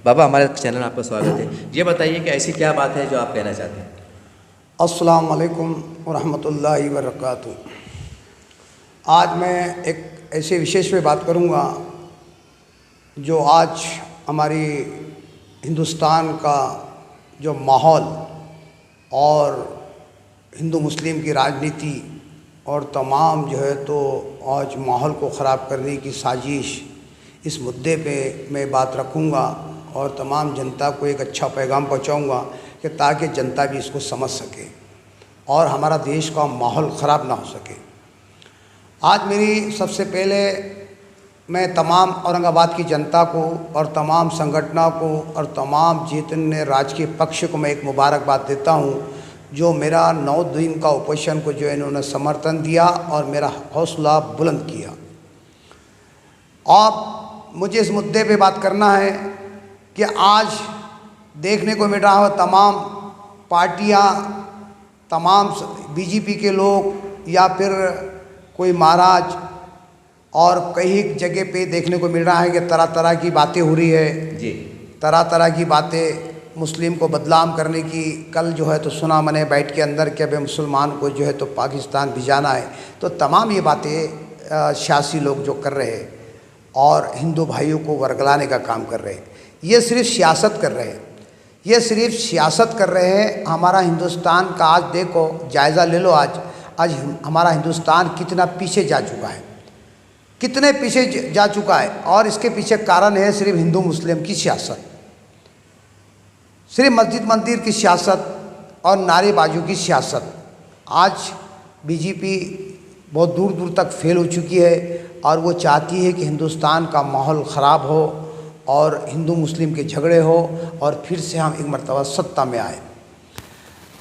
बाबा, हमारे चैनल में आपका स्वागत है। ये बताइए कि ऐसी क्या बात है जो आप कहना चाहते हैं। अस्सलाम वालेकुम वरहमतुल्लाहि वबरकातुहू। आज मैं एक ऐसे विषय पे बात करूंगा जो आज हमारी हिंदुस्तान का जो माहौल और हिंदू मुस्लिम की राजनीति और तमाम जो है तो आज माहौल को ख़राब करने की साजिश, इस मुद्दे पे मैं बात रखूंगा और तमाम जनता को एक अच्छा पैगाम पहुंचाऊंगा कि ताकि जनता भी इसको समझ सके और हमारा देश का माहौल ख़राब ना हो सके। आज मेरी सबसे पहले मैं तमाम औरंगाबाद की जनता को और तमाम संगठनों को और तमाम जितने राजकीय पक्ष को मैं एक मुबारकबाद देता हूं, जो मेरा 9 दिन का ओपोजिशन को जो इन्होंने समर्थन दिया और मेरा हौसला बुलंद किया। अब मुझे इस मुद्दे पे बात करना है कि आज देखने को मिल रहा है तमाम पार्टियां, तमाम बीजेपी के लोग या फिर कोई महाराज और कई जगह पे देखने को मिल रहा है कि तरह तरह की बातें हो रही है जी। तरह तरह की बातें मुस्लिम को बदनाम करने की। कल जो है तो सुना मैंने बैठ के अंदर कि अब मुसलमान को जो है तो पाकिस्तान भिजाना है। तो तमाम ये बातें सियासी लोग जो कर रहे हैं और हिंदू भाइयों को वर्गलाने का काम कर रहे हैं, ये सिर्फ सियासत कर रहे हैं, ये सिर्फ सियासत कर रहे हैं। हमारा हिंदुस्तान का आज देखो, जायज़ा ले लो। आज हमारा हिंदुस्तान कितना पीछे जा चुका है, कितने पीछे जा चुका है। और इसके पीछे कारण है सिर्फ हिंदू मुस्लिम की सियासत, सिर्फ मस्जिद मंदिर की सियासत और नारेबाजों की सियासत। आज बीजेपी बहुत दूर दूर तक फेल हो चुकी है और वो चाहती है कि हिंदुस्तान का माहौल ख़राब हो और हिंदू मुस्लिम के झगड़े हो और फिर से हम एक मरतबा सत्ता में आए।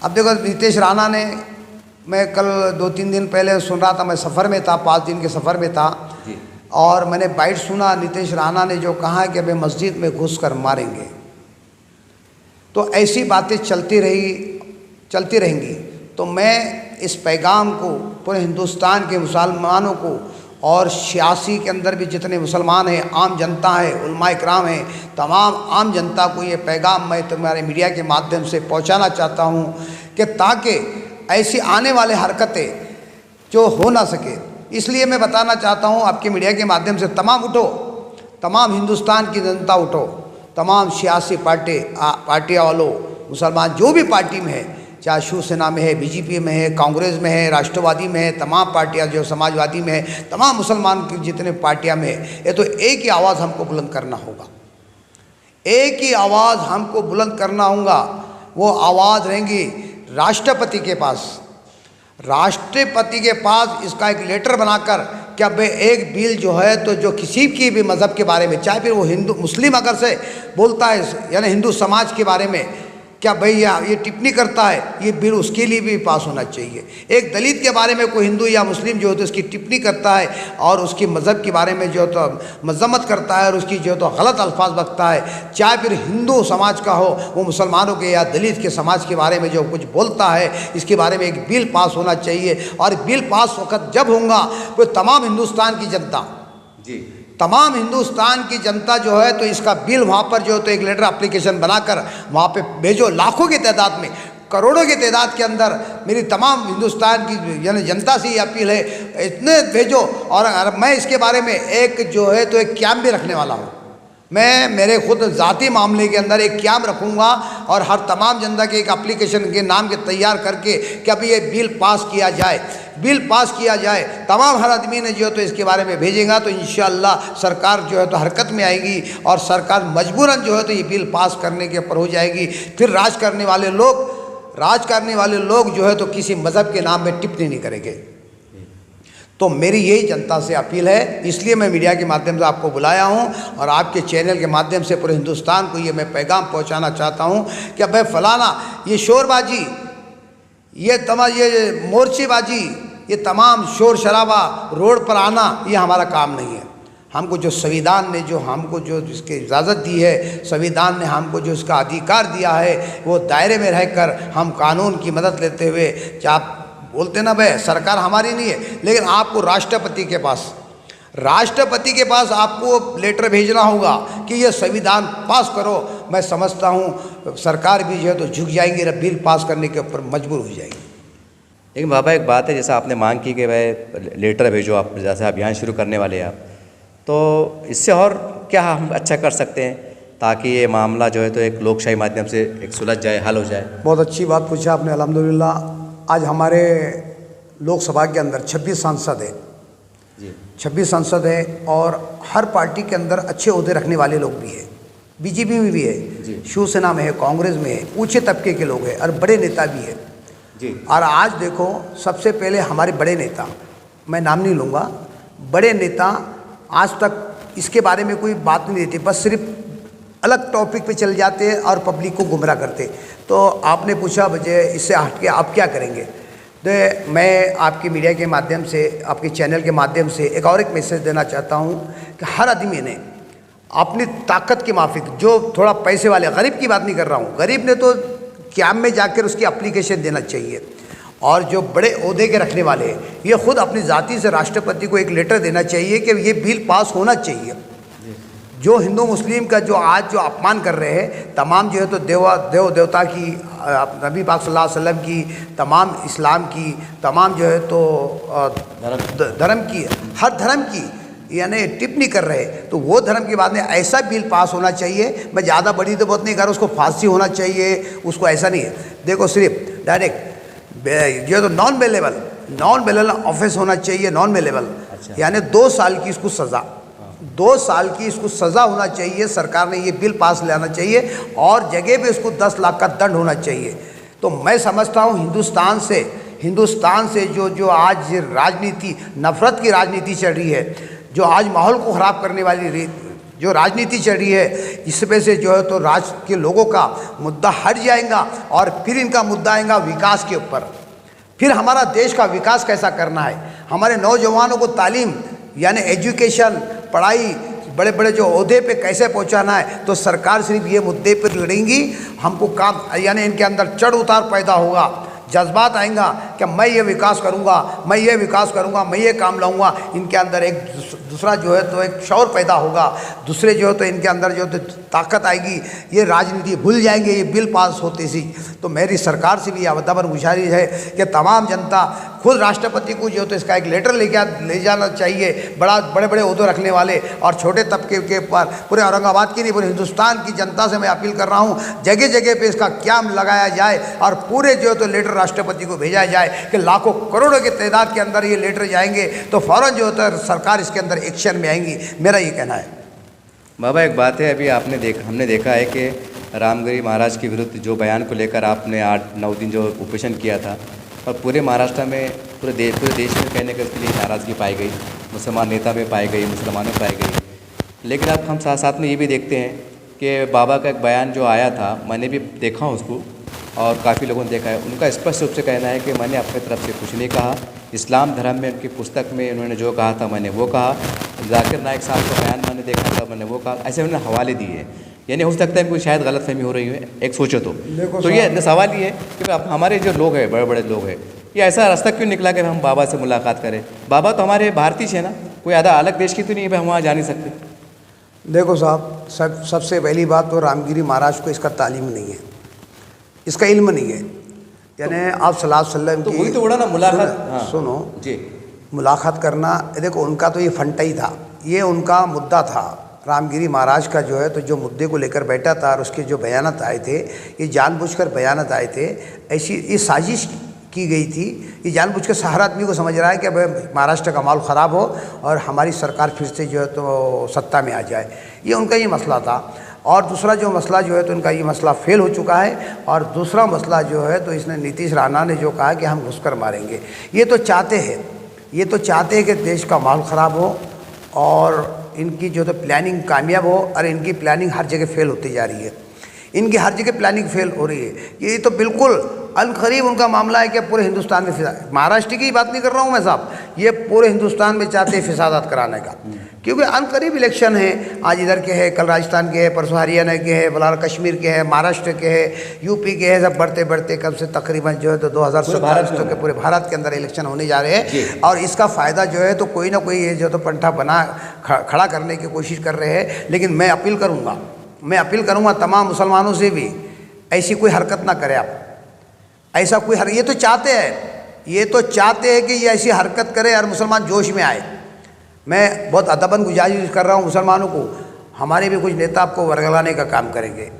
अब देखो, नीतीश राणा ने, मैं कल 2-3 दिन पहले सुन रहा था, मैं सफ़र में था, 5 दिन के सफ़र में था जी। और मैंने बाइट सुना नीतीश राणा ने जो कहा कि अभी मस्जिद में घुसकर मारेंगे। तो ऐसी बातें चलती रहेंगी। तो मैं इस पैगाम को पूरे हिंदुस्तान के मुसलमानों को और सियासी के अंदर भी जितने मुसलमान हैं, आम जनता है, उलमाए किराम हैं, तमाम आम जनता को ये पैगाम मैं तुम्हारे मीडिया के माध्यम से पहुंचाना चाहता हूं कि ताकि ऐसी आने वाले हरकतें जो हो ना सके। इसलिए मैं बताना चाहता हूं आपके मीडिया के माध्यम से, तमाम उठो, तमाम हिंदुस्तान की जनता उठो, तमाम सियासी पार्टियाँ वालों, मुसलमान जो भी पार्टी में है, चाहे शिवसेना में है, बीजेपी में है, कांग्रेस में है, राष्ट्रवादी में है, तमाम पार्टियां जो समाजवादी में है, तमाम मुसलमान की जितने पार्टियां में है, ये तो एक ही आवाज़ हमको बुलंद करना होगा। एक ही आवाज़ हमको बुलंद करना होगा। वो आवाज़ रहेंगी राष्ट्रपति के पास। राष्ट्रपति के पास इसका एक लेटर बनाकर क्या भाई एक बिल जो है तो जो किसी की भी मज़हब के बारे में, चाहे फिर वो हिंदू मुस्लिम अगर से बोलता है यानी हिंदू समाज के बारे में, क्या भैया ये टिप्पणी करता है, ये बिल उसके लिए भी पास होना चाहिए। एक दलित के बारे में कोई हिंदू या मुस्लिम जो है तो उसकी टिप्पणी करता है और उसकी मज़हब के बारे में जो तो मजम्मत करता है और उसकी जो तो गलत अल्फाज बकता है, चाहे फिर हिंदू समाज का हो, वो मुसलमानों के या दलित के समाज के बारे में जो कुछ बोलता है, इसके बारे में एक बिल पास होना चाहिए। और बिल पास वक्त जब होगा तो तमाम हिंदुस्तान की जनता जी, तमाम हिंदुस्तान की जनता जो है तो इसका बिल वहाँ पर जो है तो एक लेटर एप्लीकेशन बनाकर वहाँ पे भेजो। लाखों की तादाद में, करोड़ों की तादाद के अंदर मेरी तमाम हिंदुस्तान की यानी जनता से ये अपील है, इतने भेजो। और मैं इसके बारे में एक जो है तो एक कैंप भी रखने वाला हूँ। मैं मेरे खुद ज़ाती मामले के अंदर एक कैंप रखूँगा और हर तमाम जनता के एक एप्लीकेशन के नाम के तैयार करके कि अभी ये बिल पास किया जाए, बिल पास किया जाए। तमाम हर आदमी ने जो है तो इसके बारे में भेजेगा तो इंशाअल्लाह सरकार जो है तो हरकत में आएगी और सरकार मजबूरन जो है तो ये बिल पास करने के ऊपर हो जाएगी। फिर राज करने वाले लोग जो है तो किसी मज़हब के नाम में टिप्पणी नहीं करेंगे। तो मेरी यही जनता से अपील है, इसलिए मैं मीडिया के माध्यम से आपको बुलाया हूं और आपके चैनल के माध्यम से पूरे हिंदुस्तान को ये मैं पैगाम पहुंचाना चाहता हूं कि भाई फलाना ये शोरबाजी, ये मोर्चेबाजी, ये तमाम शोर शराबा, रोड पर आना, ये हमारा काम नहीं है। हमको जो संविधान ने जो हमको जो इसकी इजाज़त दी है, संविधान ने हमको जो इसका अधिकार दिया है, वो दायरे में रहकर हम कानून की मदद लेते हुए, आप बोलते ना भाई सरकार हमारी नहीं है, लेकिन आपको राष्ट्रपति के पास राष्ट्रपति के पास आपको लेटर भेजना होगा कि ये संविधान पास करो। मैं समझता हूँ सरकार भी जो है तो झुक जाएंगी, बिल पास करने के ऊपर मजबूर हो जाएगी। लेकिन बाबा एक बात है, जैसा आपने मांग की कि भाई लेटर भेजो, आप जैसे अभियान शुरू करने वाले हैं आप, तो इससे और क्या हम अच्छा कर सकते हैं ताकि ये मामला जो है तो एक लोकशाही माध्यम से एक सुलझ जाए, हल हो जाए? बहुत अच्छी बात पूछा आपने, अल्हम्दुलिल्लाह। आज हमारे लोकसभा के अंदर 26 सांसद है जी, 26 सांसद है और हर पार्टी के अंदर अच्छे ओहदे रखने वाले लोग भी है। बीजेपी में भी है, शिवसेना में है, कांग्रेस में है, ऊंचे तबके के लोग हैं और बड़े नेता भी है जी। और आज देखो, सबसे पहले हमारे बड़े नेता, मैं नाम नहीं लूँगा, बड़े नेता आज तक इसके बारे में कोई बात नहीं देते, बस सिर्फ अलग टॉपिक पे चल जाते और पब्लिक को गुमराह करते। तो आपने पूछा मुझे इससे हट के आप क्या करेंगे, तो मैं आपकी मीडिया के माध्यम से, आपके चैनल के माध्यम से एक मैसेज देना चाहता हूँ कि हर आदमी ने अपनी ताकत के माफिक, जो थोड़ा पैसे वाले, गरीब की बात नहीं कर रहा हूँ, गरीब ने तो क्याम में जाकर उसकी एप्लीकेशन देना चाहिए, और जो बड़े ओहदे के रखने वाले हैं ये खुद अपनी ज़ाती से राष्ट्रपति को एक लेटर देना चाहिए कि ये बिल पास होना चाहिए। जो हिंदू मुस्लिम का जो आज जो अपमान कर रहे हैं, तमाम जो है तो देव देवता की, नबी पाक सल्लल्लाहु अलैहि वसल्लम की, तमाम इस्लाम की, तमाम जो है तो धर्म की, हर धर्म की यानी टिप्पणी कर रहे हैं, तो वो धर्म की बात नहीं, ऐसा बिल पास होना चाहिए। मैं ज़्यादा बड़ी तो बात नहीं कर रहा, उसको फांसी होना चाहिए, उसको ऐसा नहीं है। देखो सिर्फ डायरेक्ट जो तो नॉन बेलेबल ऑफेंस होना चाहिए, नॉन बेलेबल, यानी 2 साल की इसको सज़ा, 2 साल की इसको सज़ा होना चाहिए। सरकार ने ये बिल पास लाना चाहिए और जगह पे इसको 10 लाख का दंड होना चाहिए। तो मैं समझता हूँ हिंदुस्तान से जो आज राजनीति, नफरत की राजनीति चल रही है, जो आज माहौल को ख़राब करने वाली जो राजनीति चल रही है, इसमें से जो है तो राज्य के लोगों का मुद्दा हट जाएगा और फिर इनका मुद्दा आएगा विकास के ऊपर। फिर हमारा देश का विकास कैसा करना है, हमारे नौजवानों को तालीम यानी एजुकेशन, पढ़ाई, बड़े बड़े जो ओहदे पे कैसे पहुंचाना है, तो सरकार सिर्फ ये मुद्दे पर लड़ेंगी। हमको काम यानी इनके अंदर चढ़ उतार पैदा होगा, जज्बात आएगा कि मैं ये विकास करूँगा, मैं ये काम लाऊंगा। इनके अंदर एक दूसरा जो है तो एक शौर पैदा होगा, दूसरे जो है तो इनके अंदर जो तो ताकत आएगी, ये राजनीति भूल जाएंगे ये बिल पास होते सी। तो मेरी सरकार से भी अवधावर गुजारिश है कि तमाम जनता खुद राष्ट्रपति को जो तो इसका एक लेटर ले जाना चाहिए। बड़े बड़े ओहदे रखने वाले और छोटे तबके के ऊपर, पूरे औरंगाबाद की नहीं, पूरे हिंदुस्तान की जनता से मैं अपील कर रहा हूँ, जगह जगह पे इसका क्याम लगाया जाए और पूरे जो तो लेटर राष्ट्रपति को भेजा जाए कि लाखों करोड़ों की तादाद के अंदर ये लेटर जाएंगे तो फ़ौरन जो होता है सरकार इसके अंदर एक्शन में आएंगी। मेरा ये कहना है। बाबा एक बात है, अभी हमने देखा है कि रामगिरी महाराज के विरुद्ध जो बयान को लेकर आपने 8-9 दिन जो ऑपरेशन किया था, और पूरे महाराष्ट्र में, पूरे देश में कहने का इसके लिए नाराज़गी पाई गई, मुसलमान नेता में पाई गई, मुसलमानों में पाई गई। लेकिन अब हम साथ में ये भी देखते हैं कि बाबा का एक बयान जो आया था, मैंने भी देखा उसको और काफ़ी लोगों ने देखा है, उनका स्पष्ट रूप से कहना है कि मैंने अपनी तरफ से कुछ नहीं कहा, इस्लाम धर्म में उनकी पुस्तक में उन्होंने जो कहा था मैंने वो कहा, जाकिर नाइक साहब का बयान मैंने देखा था मैंने वो कहा, ऐसे उन्होंने हवाले दिए। यानी हो सकता है कोई शायद गलतफहमी हो रही है, एक सोचो तो ये सवाल ये है कि अब हमारे जो लोग हैं, बड़े बड़े लोग हैं, ये ऐसा रास्ता क्यों निकला कि हम बाबा से मुलाकात करें? बाबा तो हमारे भारतीय है ना, कोई आधा अलग देश की तो नहीं है, हम वहाँ जा नहीं सकते। देखो साहब, सबसे पहली बात तो रामगिरी महाराज को इसका तालीम नहीं है, इसका इल्म नहीं है। यानी आप सल्लल्लाहु अलैहि वसल्लम तो वही तो बड़ा ना मुलाकात, सुनो जी, मुलाकात करना, देखो उनका तो ये फंटा ही था, ये उनका मुद्दा था। रामगिरी महाराज का जो है तो जो मुद्दे को लेकर बैठा था और उसके जो बयानात आए थे, ये जानबूझकर बयानात आए थे, ऐसी ये साजिश की गई थी। ये जानबूझकर हर आदमी को समझ रहा है कि भाई महाराष्ट्र का माहौल ख़राब हो और हमारी सरकार फिर से जो है तो सत्ता में आ जाए, ये उनका ये मसला था। और दूसरा जो मसला जो है तो इनका ये मसला फेल हो चुका है। और दूसरा मसला जो है तो इसने नीतीश राणा ने जो कहा कि हम घुसकर मारेंगे, ये तो चाहते हैं कि देश का माहौल ख़राब हो और इनकी जो तो प्लानिंग कामयाब हो, और इनकी प्लानिंग हर जगह फेल होती जा रही है, इनकी हर जगह प्लानिंग फेल हो रही है। ये तो बिल्कुल अनकरीब उनका मामला है कि पूरे हिंदुस्तान में फिसा, महाराष्ट्र की बात नहीं कर रहा हूँ मैं साहब, ये पूरे हिंदुस्तान में चाहते हैं फिसादात कराने का, क्योंकि अनकरीब इलेक्शन है। आज इधर के है, कल राजस्थान के है, परसों हरियाणा के है, बलार कश्मीर के है, महाराष्ट्र के है, यूपी के है, सब बढ़ते बढ़ते कब से तकरीबन जो है तो 2017 के पूरे भारत के अंदर इलेक्शन होने जा रहे हैं। और इसका फ़ायदा जो है तो कोई ना कोई ये जो तो पंथा बना खड़ा करने की कोशिश कर रहे हैं। लेकिन मैं अपील करूँगा तमाम मुसलमानों से भी, ऐसी कोई हरकत ना करें आप, ऐसा कोई ये तो चाहते हैं कि ये ऐसी हरकत करे और मुसलमान जोश में आए। मैं बहुत अदबन गुजारिश कर रहा हूँ मुसलमानों को, हमारे भी कुछ नेता आपको वर्गलाने का काम करेंगे,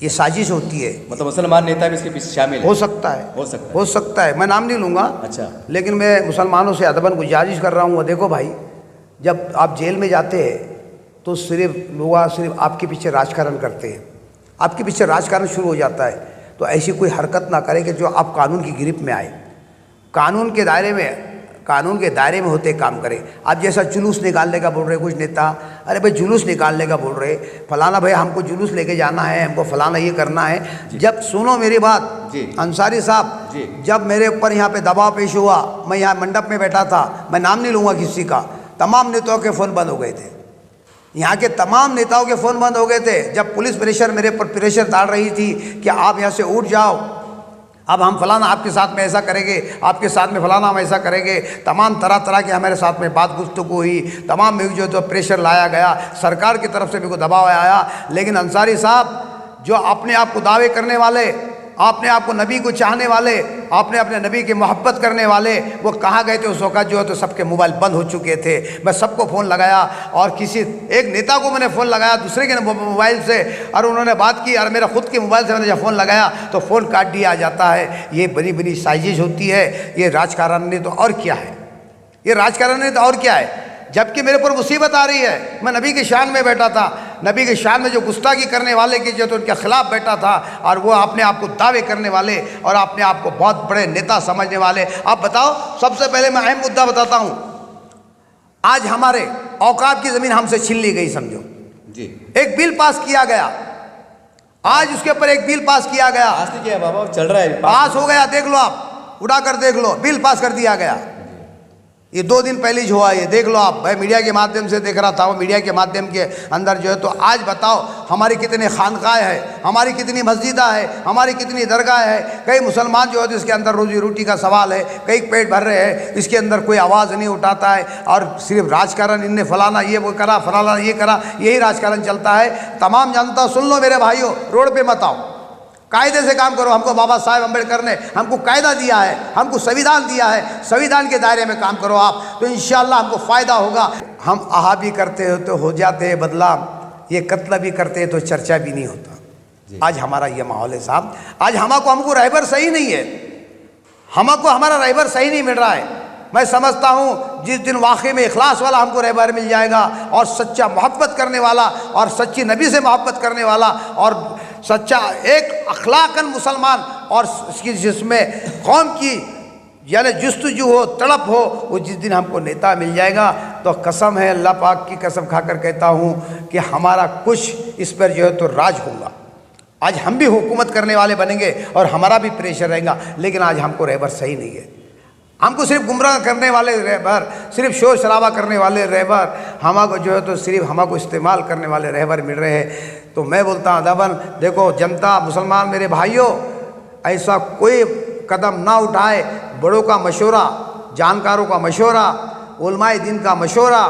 ये साजिश होती है। मतलब मुसलमान नेता भी इसके पीछे शामिल हो सकता है, मैं नाम नहीं लूँगा। अच्छा। लेकिन मैं मुसलमानों से अदबन गुजारिश कर रहा हूँ, देखो भाई, जब आप जेल में जाते हैं तो सिर्फ आपके पीछे राजकारण करते हैं, आपके पीछे राजकारण शुरू हो जाता है। तो ऐसी कोई हरकत ना करें कि जो आप कानून की गिरफ्त में आए, कानून के दायरे में होते काम करें। आप जैसा जुलूस निकालने का बोल रहे कुछ नेता, अरे भाई जुलूस निकालने का बोल रहे, फलाना भाई हमको जुलूस लेके जाना है, हमको फलाना ये करना है। जब सुनो मेरी बात अंसारी साहब, जब मेरे ऊपर यहाँ पे दबाव पेश हुआ, मैं यहाँ मंडप में बैठा था, मैं नाम नहीं लूँगा किसी का, तमाम नेताओं के फ़ोन बंद हो गए थे, यहाँ के तमाम नेताओं के फ़ोन बंद हो गए थे। जब पुलिस मेरे ऊपर प्रेशर डाल रही थी कि आप यहाँ से उठ जाओ, अब हम फलाना आपके साथ में ऐसा करेंगे, आपके साथ में फलाना हम ऐसा करेंगे, तमाम तरह के हमारे साथ में बात गुफ्तगू हुई, तमाम में जो प्रेशर लाया गया, सरकार की तरफ से भी कोई दबाव आया। लेकिन अंसारी साहब, जो अपने आप को दावे करने वाले, आपने आपको नबी को चाहने वाले, आपने अपने नबी की मोहब्बत करने वाले, वो कहाँ गए थे उस वक़्त? जो है तो सबके मोबाइल बंद हो चुके थे। मैं सबको फ़ोन लगाया और किसी एक नेता को मैंने फ़ोन लगाया दूसरे के मोबाइल से, और उन्होंने बात की, और मेरा खुद के मोबाइल से मैंने जब फ़ोन लगाया तो फ़ोन काट दिया जाता है। ये बड़ी बड़ी साजिश होती है, ये राजकारण नहीं तो और क्या है, ये राजकारण नहीं तो और क्या है। जबकि मेरे पर मुसीबत आ रही है, मैं नबी की शान में बैठा था, नबी की शान में जो गुस्ताखी करने वाले की जो तो उनके खिलाफ बैठा था, और वो अपने आप को दावे करने वाले और अपने आप को बहुत बड़े नेता समझने वाले। आप बताओ, सबसे पहले मैं अहम मुद्दा बताता हूँ। आज हमारे औकात की ज़मीन हमसे छीन ली गई, समझो जी। एक बिल पास किया गया, आज उसके ऊपर एक बिल पास किया गया, पास नहीं किया बाबा, चल रहा है, पास हो गया, देख लो आप, उड़ा कर देख लो, बिल पास कर दिया गया। ये 2 दिन पहले जो हुआ, ये देख लो आप, मैं मीडिया के माध्यम से देख रहा था, वो मीडिया के माध्यम के अंदर जो है तो आज बताओ हमारी कितनी खानकाएँ है, हमारी कितनी मस्जिदा है, हमारी कितनी दरगाह है। कई मुसलमान जो है तो इसके अंदर रोजी रोटी का सवाल है, कई पेट भर रहे हैं, इसके अंदर कोई आवाज़ नहीं उठाता है, और सिर्फ राजकारण, इनने फलाना ये वो करा, फलाना ये करा, यही राजकारण चलता है। तमाम जनता सुन लो मेरे भाइयों, रोड पर मत आओ, कायदे से काम करो। हमको बाबा साहेब अम्बेडकर ने हमको कायदा दिया है, हमको संविधान दिया है, संविधान के दायरे में काम करो आप, तो इंशाअल्लाह हमको फ़ायदा होगा। हम आहा भी करते हो तो हो जाते हैं बदलाम, ये कत्ल भी करते हैं तो चर्चा भी नहीं होता। आज हमारा ये माहौल है साहब, आज हमको रहबर सही नहीं है, हमको हमारा रहबर सही नहीं मिल रहा है। मैं समझता हूँ जिस दिन वाकई में इखलास वाला हमको रहबर मिल जाएगा, और सच्चा मोहब्बत करने वाला, और सच्ची नबी से मोहब्बत करने वाला, और सच्चा एक अखलाकन मुसलमान, और जिसमें कौम की यानी जुस्तजू हो, तड़प हो, वो जिस दिन हमको नेता मिल जाएगा, तो कसम है, अल्लाह पाक की कसम खाकर कहता हूँ कि हमारा कुछ इस पर जो है तो राज होगा। आज हम भी हुकूमत करने वाले बनेंगे और हमारा भी प्रेशर रहेगा। लेकिन आज हमको रहबर सही नहीं है, हमको सिर्फ गुमराह करने वाले रहबर, सिर्फ शोर शराबा करने वाले रहबर, हमको जो है तो सिर्फ हमको इस्तेमाल करने वाले रहबर मिल रहे हैं। तो मैं बोलता हूँ दबन, देखो जनता, मुसलमान मेरे भाइयों, ऐसा कोई कदम ना उठाए। बड़ों का मशवरा, जानकारों का मशवरा, उलमाए दिन का मशवरा,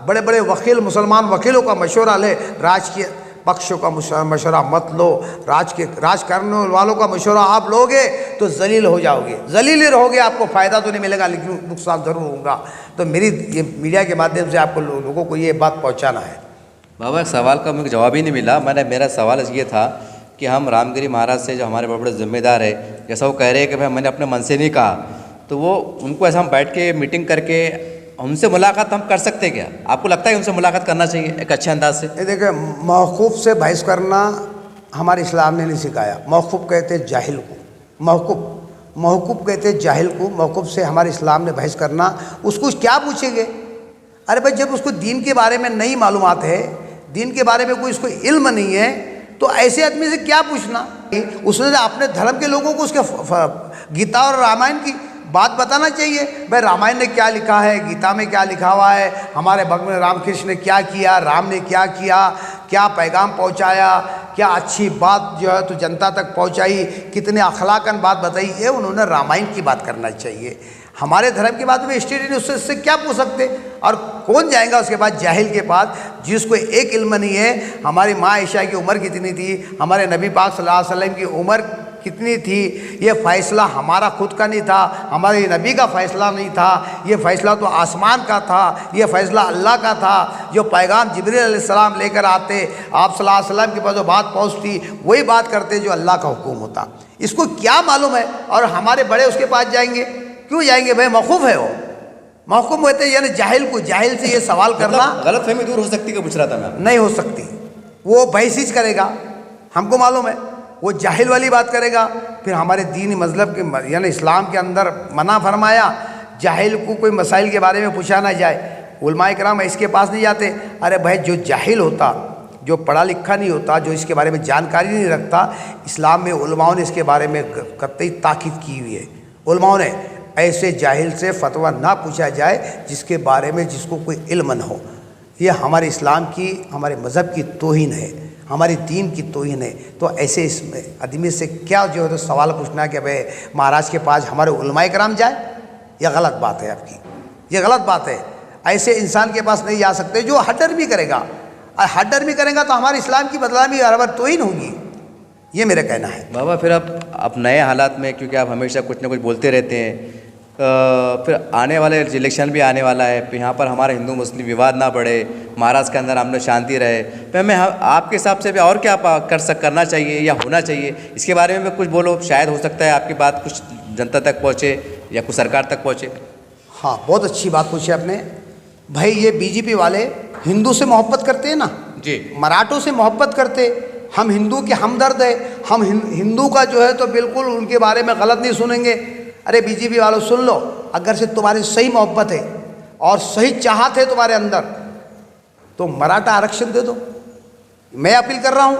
बड़े बड़े वकील, मुसलमान वकीलों का मशवरा ले, राजकीय पक्षों का मशवरा मत लो। राज करने वालों का मशवरा आप लोगे तो जलील हो जाओगे, जलील ही रहोगे, आपको फ़ायदा तो नहीं मिलेगा लेकिन नुकसान ज़रूर होगा। तो मेरी ये मीडिया के माध्यम से आपको लोगों को ये बात पहुंचाना है। बाबा, एक सवाल का मुझे जवाब ही नहीं मिला। मेरा सवाल ये था कि हम रामगिरी महाराज से, जो हमारे बड़े बड़े जिम्मेदार है, जैसा वो कह रहे हैं कि भाई मैंने अपने मन से नहीं कहा, तो वो उनको ऐसा हम बैठ के मीटिंग करके उनसे मुलाकात हम कर सकते हैं क्या? आपको लगता है उनसे मुलाकात करना चाहिए एक अच्छे अंदाज से? देखिए, मौकूफ़ से बहस करना हमारे इस्लाम ने नहीं सिखाया। मौकूफ़ कहते जाहिल को, मौकूफ़ कहते जाहिल को। मौकूफ़ से हमारे इस्लाम ने बहस करना, उसको क्या पूछेंगे? अरे भाई, जब उसको दीन के बारे में नई मालूमात है, दीन के बारे में कोई उसको इल्म नहीं है, तो ऐसे आदमी से क्या पूछना। उसने अपने धर्म के लोगों को उसके गीता और रामायण की बात बताना चाहिए। भाई रामायण ने क्या लिखा है, गीता में क्या लिखा हुआ है, हमारे भगवान रामकृष्ण ने क्या किया, राम ने क्या किया, क्या पैगाम पहुंचाया, क्या अच्छी बात जो है तो जनता तक पहुंचाई, कितने अखलाकन बात बताई, ये उन्होंने रामायण की बात करना चाहिए। हमारे धर्म की बात में स्टेट उससे क्या पूछ सकते। और कौन जाएगा उसके बाद, जाहिल के पास जिसको एक इल्म नहीं है। हमारी माँ आयशा की उम्र कितनी थी, हमारे नबी पाक सल्लल्लाहु अलैहि वसल्लम की उम्र कितनी थी, ये फ़ैसला हमारा खुद का नहीं था, हमारे नबी का फ़ैसला नहीं था, ये फ़ैसला तो आसमान का था, ये फ़ैसला अल्लाह का था। जो पैगाम जिब्रील अलैहिस्सलाम लेकर आते, आप सल्लल्लाहु अलैहि वसल्लम के पास जो बात पहुँचती वही बात करते जो अल्लाह का हुक्म होता। इसको क्या मालूम है। और हमारे बड़े उसके पास जाएंगे, क्यों जाएंगे भाई, मौकूफ़ है वो, मौकूफ़ होते यानी जाहिल से ये सवाल करना गलतफहमी दूर हो सकती है, पूछ रहा था मैं। नहीं हो सकती। वो बहसीज करेगा, हमको मालूम है, वो जाहिल वाली बात करेगा। फिर हमारे दीन मज़हब के यानी इस्लाम के अंदर मना फरमाया जाहिल को कोई मसाइल के बारे में पूछा ना जाए। उलमाए कराम इसके पास नहीं जाते। अरे भाई जो जाहिल होता, जो पढ़ा लिखा नहीं होता, जो इसके बारे में जानकारी नहीं रखता, इस्लाम में उलमाओं ने इसके बारे में कतई ताकीद की हुई है। उलमाओं ने ऐसे जाहिल से फतवा ना पूछा जाए जिसके बारे में जिसको कोई इल्म न हो। ये हमारे इस्लाम की, हमारे मज़हब की तौहीन है, हमारी दीन की तौहीन है। तो ऐसे इसमें आदमी से क्या जो है तो सवाल पूछना कि भाई महाराज के पास हमारे उलमाए कराम जाए, यह गलत बात है आपकी, ये गलत बात है। ऐसे इंसान के पास नहीं जा सकते जो हड्डर भी करेगा, और हड्डर भी करेगा तो हमारे इस्लाम की बदनामी हर तौहीन होगी। ये मेरा कहना है। बाबा फिर अब नए हालात में, क्योंकि आप हमेशा कुछ ना कुछ बोलते रहते हैं, फिर आने वाले इलेक्शन भी आने वाला है, फिर यहाँ पर हमारा हिंदू मुस्लिम विवाद ना बढ़े, महाराष्ट्र के अंदर हमने शांति रहे, फिर हमें आपके हिसाब से भी और क्या करना चाहिए या होना चाहिए, इसके बारे में कुछ बोलो। शायद हो सकता है आपकी बात कुछ जनता तक पहुँचे या कुछ सरकार तक पहुँचे। हाँ, बहुत अच्छी बात पूछी आपने। भाई ये बीजेपी वाले हिंदू से मोहब्बत करते हैं ना जी, मराठों से मोहब्बत करते। हम हिंदू के हमदर्द है, हम हिंदू का जो है तो बिल्कुल उनके बारे में गलत नहीं सुनेंगे। अरे बीजेपी वालों सुन लो, अगर से तुम्हारी सही मोहब्बत है और सही चाहत है तुम्हारे अंदर, तो मराठा आरक्षण दे दो। मैं अपील कर रहा हूँ,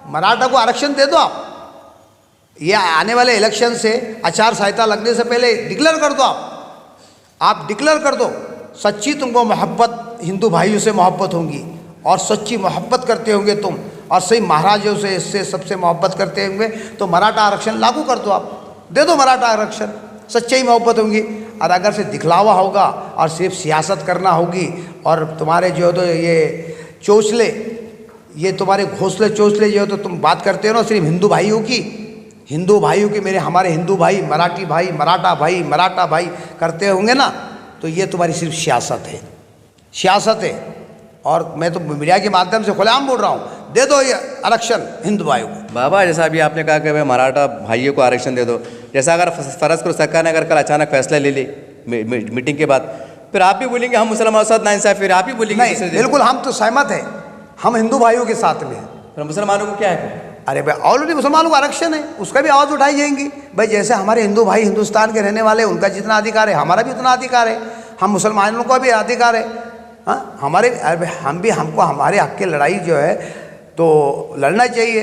मराठा को आरक्षण दे दो आप। ये आने वाले इलेक्शन से आचार संहिता लगने से पहले डिक्लेयर कर दो। आप डिक्लेयर कर दो, सच्ची तुमको मोहब्बत हिंदू भाइयों से मोहब्बत होंगी और सच्ची मोहब्बत करते होंगे तुम, और सही महाराजों से इससे सबसे मोहब्बत करते होंगे, तो मराठा आरक्षण लागू कर दो। आप दे दो मराठा आरक्षण, सच्ची मोहब्बत होंगी। और अगर से दिखलावा होगा और सिर्फ सियासत करना होगी, और तुम्हारे जो है तो ये चोचले, ये तुम्हारे घोंसले चोचले जो है तो तुम बात करते हो ना सिर्फ हिंदू भाइयों की, मेरे हमारे हिंदू भाई, मराठी भाई, मराठा भाई करते होंगे ना, तो ये तुम्हारी सिर्फ सियासत है। और मैं तो मीडिया के माध्यम से खुलेआम बोल रहा हूँ, दे दो ये आरक्षण हिंदू भाइयों को। बाबा जैसा अभी आपने कहा कि भाई मराठा भाइयों को आरक्षण दे दो, जैसा अगर फ़र्ज़ करो सरकार ने अगर कल अचानक फैसला ले ली मीटिंग के बाद, फिर आप भी बोलेंगे हम मुसलमानों के साथ नाइंसाफ़ी, फिर आप भी बोलेंगे नहीं, बिल्कुल हम तो सहमत हैं, हम हिंदू भाइयों के साथ में हैं। फिर मुसलमानों को क्या है? अरे भाई ऑलरेडी मुसलमानों को आरक्षण है, उसका भी आवाज़ उठाई जाएंगी। भाई जैसे हमारे हिंदू भाई हिंदुस्तान के रहने वाले, उनका जितना अधिकार है हमारा भी उतना अधिकार है, हम मुसलमानों का भी अधिकार है। हाँ, हमको हमारे हक की लड़ाई जो है तो लड़ना चाहिए,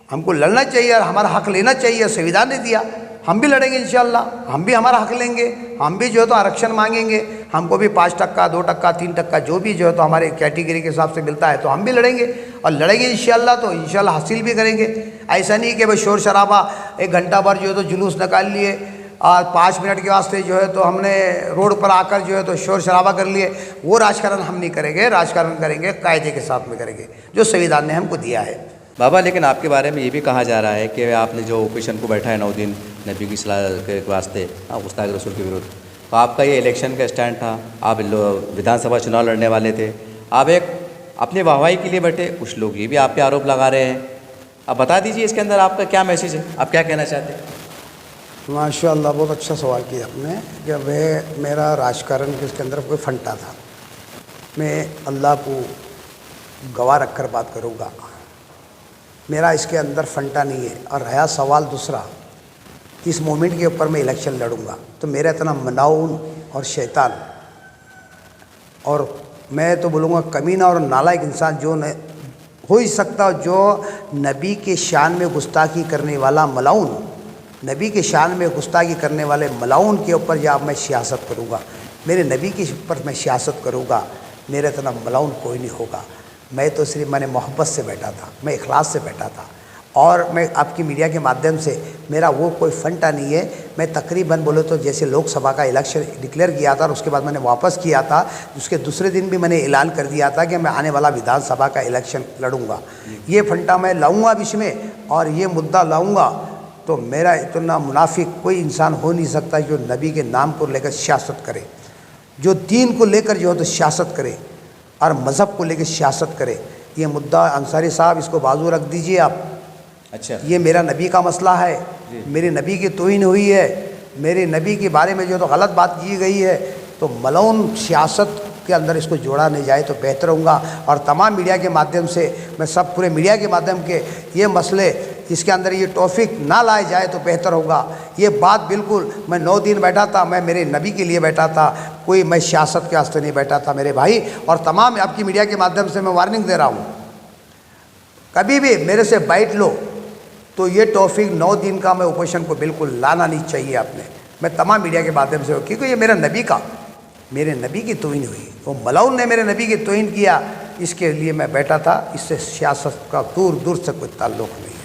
हमको लड़ना चाहिए और हमारा हक लेना चाहिए। संविधान ने दिया, हम भी लड़ेंगे इंशाल्लाह, हम भी हमारा हक लेंगे, हम भी जो है तो आरक्षण मांगेंगे। हमको भी 5%, 2%, 3% जो भी जो है तो हमारे कैटेगरी के हिसाब से मिलता है तो हम भी लड़ेंगे, और लड़ेंगे इंशाल्लाह, तो इंशाल्लाह हासिल भी करेंगे। ऐसा नहीं कि भाई शोर शराबा 1 घंटा भर जो है तो जुलूस निकाल लिए और 5 मिनट के वास्ते जो है तो हमने रोड पर आकर जो है तो शोर शराबा कर लिए। वो राजकारण हम नहीं करेंगे, राजकारण करेंगे कायदे के साथ में करेंगे, जो संविधान ने हमको दिया है। बाबा लेकिन आपके बारे में ये भी कहा जा रहा है कि आपने जो ओकेशन को बैठा है 9 दिन नबी की सलाह के वास्ते, गुस्ताख रसूल के विरुद्ध, तो आपका ये इलेक्शन का स्टैंड था, आप विधानसभा चुनाव लड़ने वाले थे, आप एक अपने वाहवाही के लिए बैठे, कुछ लोग ये भी आप पे आरोप लगा रहे हैं। आप बता दीजिए इसके अंदर आपका क्या मैसेज है, आप क्या कहना चाहते हैं? माशाअल्लाह, बहुत अच्छा सवाल किया आपने कि वह मेरा राजकारण के इसके अंदर कोई फंटा था। मैं अल्लाह को गवाह रखकर बात करूँगा, मेरा इसके अंदर फंटा नहीं है। और रहा सवाल दूसरा, इस मोमेंट के ऊपर मैं इलेक्शन लड़ूंगा, तो मेरा इतना मनाउन और शैतान, और मैं तो बोलूँगा कमीना और नालायक इंसान जो ने हो ही सकता जो नबी के शान में गुस्ताखी करने वाला मलाउन, नबी के शान में गुस्ताखी करने वाले मलाउन के ऊपर जब मैं सियासत करूँगा, मेरे नबी के ऊपर मैं सियासत करूँगा, मेरे इतना मलाउन कोई नहीं होगा। मैं तो सिर्फ मैंने मोहब्बत से बैठा था, मैं इखलास से बैठा था। और मैं आपकी मीडिया के माध्यम से, मेरा वो कोई फंटा नहीं है। मैं तकरीबन बोले तो जैसे लोकसभा का इलेक्शन डिक्लेयर किया था और उसके बाद मैंने वापस किया था, उसके दूसरे दिन भी मैंने ऐलान कर दिया था कि मैं आने वाला विधानसभा का इलेक्शन लड़ूंगा। ये फंटा मैं लाऊंगा अब इसमें और ये मुद्दा लाऊंगा। तो मेरा इतना मुनाफिक कोई इंसान हो नहीं सकता जो नबी के नाम को लेकर सियासत करे, जो दीन को लेकर जो है तो सियासत करे और मज़हब को लेकर सियासत करे। ये मुद्दा अंसारी साहब इसको बाजू रख दीजिए आप। अच्छा, ये मेरा नबी का मसला है, मेरे नबी की तौहीन हुई है, मेरे नबी के बारे में जो तो गलत बात की गई है, तो मलौन सियासत के अंदर इसको जोड़ा नहीं जाए तो बेहतर होगा। और तमाम मीडिया के माध्यम से मैं सब पूरे मीडिया के माध्यम के ये मसले इसके अंदर ये टॉपिक ना लाए जाए तो बेहतर होगा। ये बात बिल्कुल, मैं 9 दिन बैठा था, मैं मेरे नबी के लिए बैठा था, कोई मैं सियासत के वास्ते नहीं बैठा था मेरे भाई। और तमाम आपकी मीडिया के माध्यम से मैं वार्निंग दे रहा हूँ, कभी भी मेरे से बैठ लो तो ये टॉपिक 9 दिन का मैं ओपोजिशन को बिल्कुल लाना नहीं चाहिए आपने। मैं तमाम मीडिया के माध्यम से, क्योंकि ये मेरा नबी का, मेरे नबी की तौहीन हुई, वो मलाउन ने मेरे नबी की तौहीन किया, इसके लिए मैं बैठा था। इससे सियासत का दूर दूर से कोई ताल्लुक़ नहीं।